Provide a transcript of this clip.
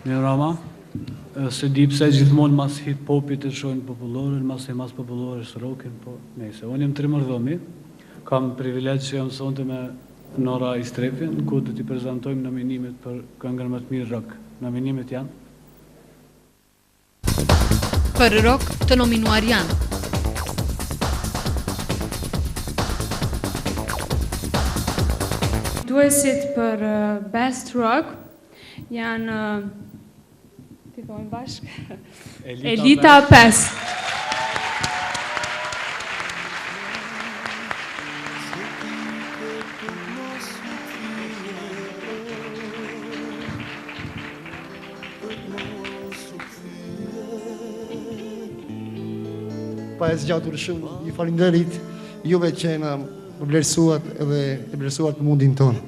Një Rama, se di pse gjithmonë mas hip-hopit e shojnë popullorën, mas popullorës rockin, po nejse. Unë jem Trimërdhomi, kam privilegj që jam sonte me Nora Istrefin, ku të t'i prezentojmë nominimet për këngën më të mirë rock. Nominimet janë? Për rock të nominuar janë Duesit për Best Rock janë ti thojnë bashkë Elita 5. Pa e zgjatur shumë, ju falenderit juve që na më vlerësuat edhe e vlerësuat mundin tonë.